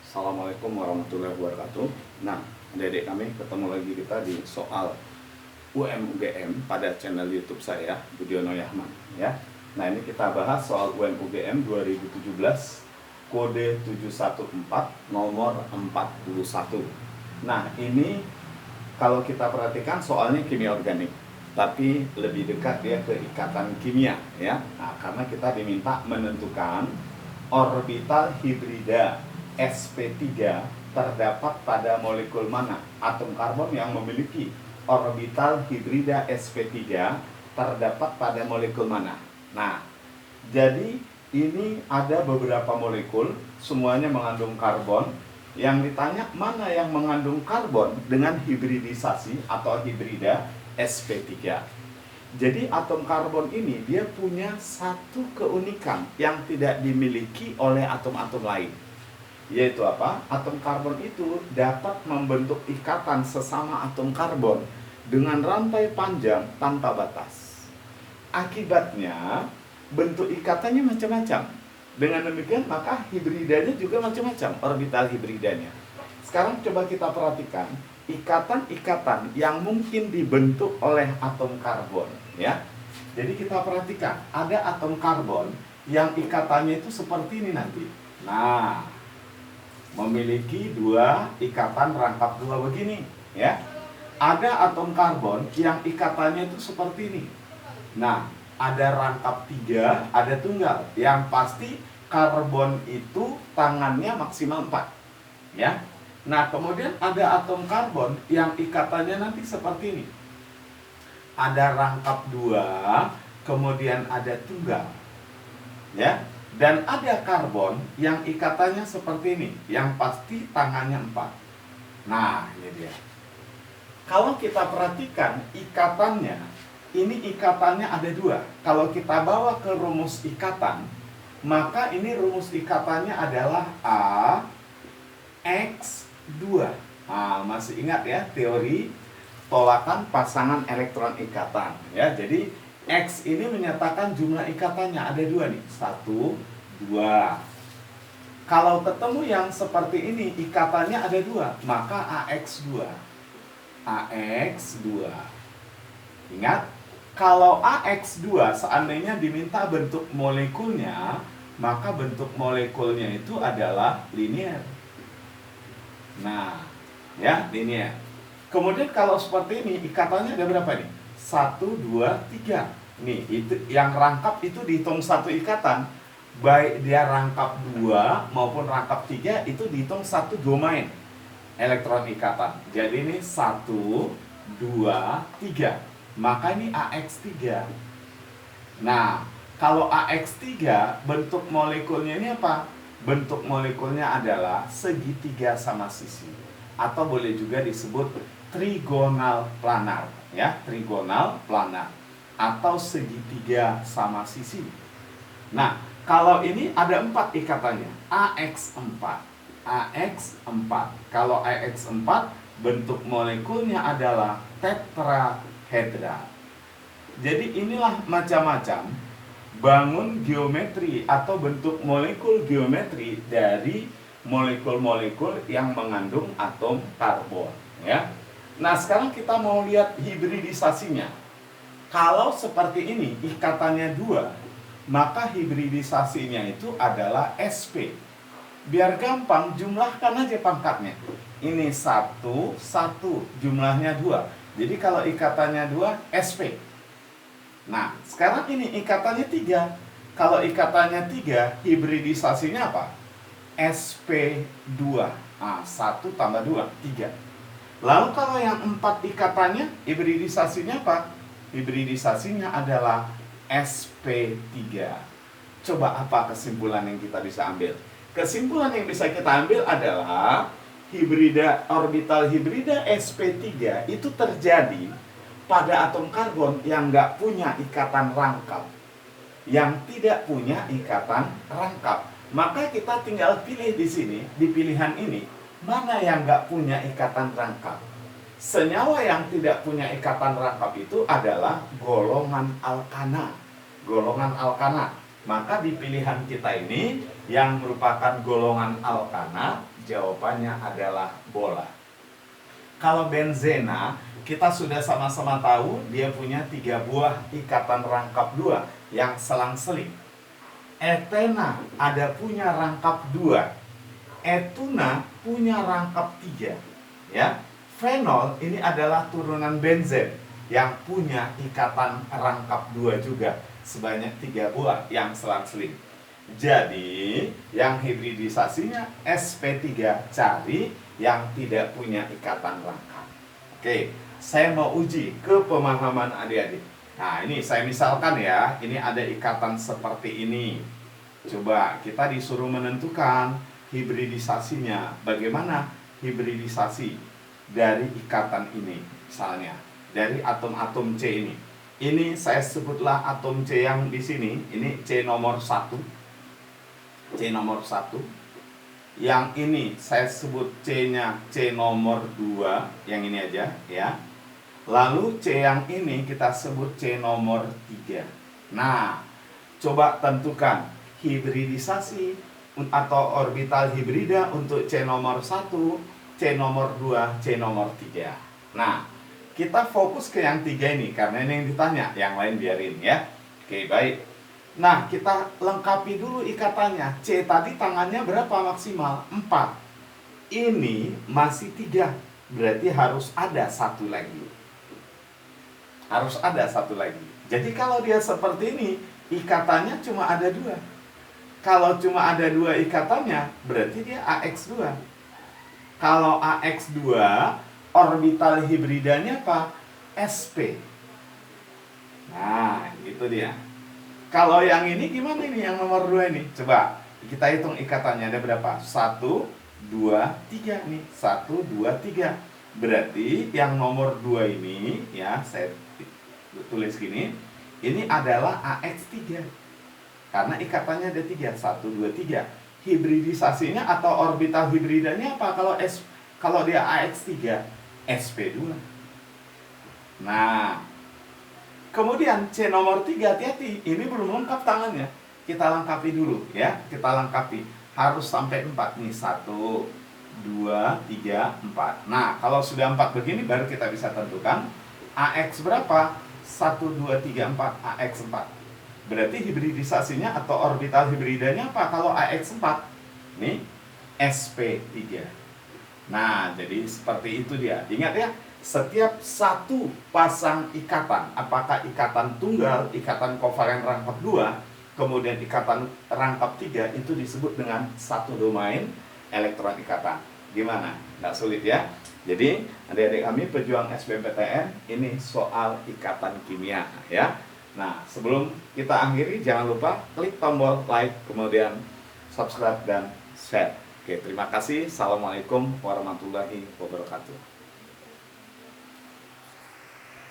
Assalamualaikum warahmatullahi wabarakatuh. Nah, adik-adik kami ketemu lagi kita di soal UM-UGM pada channel YouTube saya, Budiono Yahman. Ya. Nah, ini kita bahas soal UM-UGM 2017 kode 714 nomor 41. Nah, ini kalau kita perhatikan soalnya kimia organik, tapi lebih dekat dia ke ikatan kimia, ya. Nah, karena kita diminta menentukan orbital hibrida sp3 terdapat pada molekul mana? Atom karbon yang memiliki orbital hibrida sp3 terdapat pada molekul mana? Nah, jadi ini ada beberapa molekul, semuanya mengandung karbon. Yang ditanya mana yang mengandung karbon dengan hibridisasi atau hibrida sp3. Jadi atom karbon ini dia punya satu keunikan yang tidak dimiliki oleh atom-atom lain. Yaitu apa? Atom karbon itu dapat membentuk ikatan sesama atom karbon dengan rantai panjang tanpa batas. Akibatnya bentuk ikatannya macam-macam. Dengan demikian maka hibridanya juga macam-macam, orbital hibridanya. Sekarang coba kita perhatikan ikatan-ikatan yang mungkin dibentuk oleh atom karbon, ya. Jadi kita perhatikan, ada atom karbon yang ikatannya itu seperti ini nanti. Nah, memiliki dua ikatan rangkap dua begini, ya. Ada atom karbon yang ikatannya itu seperti ini. Nah, ada rangkap tiga, ada tunggal. Yang pasti karbon itu tangannya maksimal 4, ya. Nah, kemudian ada atom karbon yang ikatannya nanti seperti ini. Ada rangkap 2, kemudian ada tunggal, ya. Dan ada karbon yang ikatannya seperti ini, yang pasti tangannya 4. Nah, ini dia. Kalau kita perhatikan ikatannya, ini ikatannya ada 2. Kalau kita bawa ke rumus ikatan, maka ini rumus ikatannya adalah AX2. Nah, masih ingat ya teori tolakan pasangan elektron ikatan, ya. Jadi X ini menyatakan jumlah ikatannya ada 2 nih, 1, 2. Kalau ketemu yang seperti ini ikatannya ada 2, maka AX2. AX2. Ingat, kalau AX2 seandainya diminta bentuk molekulnya, maka bentuk molekulnya itu adalah linear. Nah, ya, linear. Kemudian kalau seperti ini ikatannya ada berapa nih? 1, 2, 3. Nih, itu yang rangkap itu dihitung satu ikatan. Baik dia rangkap 2 maupun rangkap 3 itu dihitung satu domain elektron ikatan. Jadi ini 1, 2, 3. Maka ini AX3. Nah, kalau AX3 bentuk molekulnya ini apa? Bentuk molekulnya adalah segitiga sama sisi, atau boleh juga disebut trigonal planar, ya, trigonal planar atau segitiga sama sisi. Nah, kalau ini ada 4 ikatannya, AX4. AX4. Kalau AX4 bentuk molekulnya adalah tetrahedra. Jadi inilah macam-macam bangun geometri atau bentuk molekul geometri dari molekul-molekul yang mengandung atom karbon, ya. Nah, sekarang kita mau lihat hibridisasinya. Kalau seperti ini ikatannya 2, maka hibridisasinya itu adalah sp. Biar gampang, jumlahkan aja pangkatnya. Ini 1, 1, jumlahnya 2. Jadi kalau ikatannya 2, sp. Nah, sekarang ini ikatannya 3. Kalau ikatannya 3, hibridisasinya apa? sp2. Nah, 1 tambah 2, 3. Lalu kalau yang 4 ikatannya, hibridisasinya apa? Hibridisasinya adalah sp3. Coba apa kesimpulan yang kita bisa ambil? Kesimpulan yang bisa kita ambil adalah orbital hibrida sp3 itu terjadi pada atom karbon yang nggak punya ikatan rangkap, yang tidak punya ikatan rangkap. Maka kita tinggal pilih di sini, di pilihan ini, mana yang nggak punya ikatan rangkap. Senyawa yang tidak punya ikatan rangkap itu adalah golongan alkana. Golongan alkana. Maka di pilihan kita ini yang merupakan golongan alkana Jawabannya adalah bola. Kalau benzena, kita sudah sama-sama tahu dia punya 3 buah ikatan rangkap 2 yang selang-seling. Etena ada punya rangkap 2. Etuna punya rangkap 3. Ya. Fenol ini adalah turunan benzen yang punya ikatan rangkap 2 juga, sebanyak 3 buah yang selang-seling. Jadi, yang hibridisasinya sp3, cari yang tidak punya ikatan rangkap. Oke, saya mau uji ke pemahaman adik-adik. Nah, ini saya misalkan ya, ini ada ikatan seperti ini. Coba kita disuruh menentukan hibridisasinya. Bagaimana hibridisasi dari ikatan ini? Misalnya, dari atom-atom C ini. Ini saya sebutlah atom C yang di sini, ini C nomor 1. C nomor 1. Yang ini saya sebut C-nya C nomor 2, yang ini aja ya. Lalu C yang ini kita sebut C nomor 3. Nah, coba tentukan hibridisasi atau orbital hibrida untuk C nomor 1, C nomor 2, C nomor 3. Nah, kita fokus ke yang 3 ini karena ini yang ditanya, yang lain biarin ya. Oke, baik. Nah, kita lengkapi dulu ikatannya. C tadi tangannya berapa maksimal? 4. Ini masih 3. Berarti harus ada 1 lagi. Harus ada 1 lagi. Jadi kalau dia seperti ini, ikatannya cuma ada 2. Kalau cuma ada 2 ikatannya, berarti dia AX2. Kalau AX2, orbital hibridanya apa? SP. Nah, itu dia. Kalau yang ini gimana ini, yang nomor 2 ini? Coba kita hitung ikatannya ada berapa? 1, 2, 3 nih. 1, 2, 3. Berarti yang nomor 2 ini ya, saya tulis gini. Ini adalah AX3. Karena ikatannya ada 3. 1, 2, 3. Hibridisasinya atau orbital hibridanya apa? Kalau dia AX3, SP2. Nah, kemudian C nomor 3, hati-hati, ini belum lengkap tangannya. Kita lengkapi dulu ya, kita lengkapi. Harus sampai 4 nih, 1, 2, 3, 4. Nah, kalau sudah 4 begini baru kita bisa tentukan AX berapa? 1, 2, 3, 4, AX4. Berarti hibridisasinya atau orbital hibridanya apa kalau AX4? Nih, SP3. Nah, jadi seperti itu dia. Ingat ya, setiap satu pasang ikatan, apakah ikatan tunggal, ikatan kovalen rangkap 2, kemudian ikatan rangkap 3, itu disebut dengan satu domain elektron ikatan. Gimana? Nggak sulit ya? Jadi, adik-adik kami pejuang SBMPTN, ini soal ikatan kimia ya. Nah, sebelum kita akhiri, jangan lupa klik tombol like, kemudian subscribe dan share. Oke, terima kasih. Assalamualaikum warahmatullahi wabarakatuh.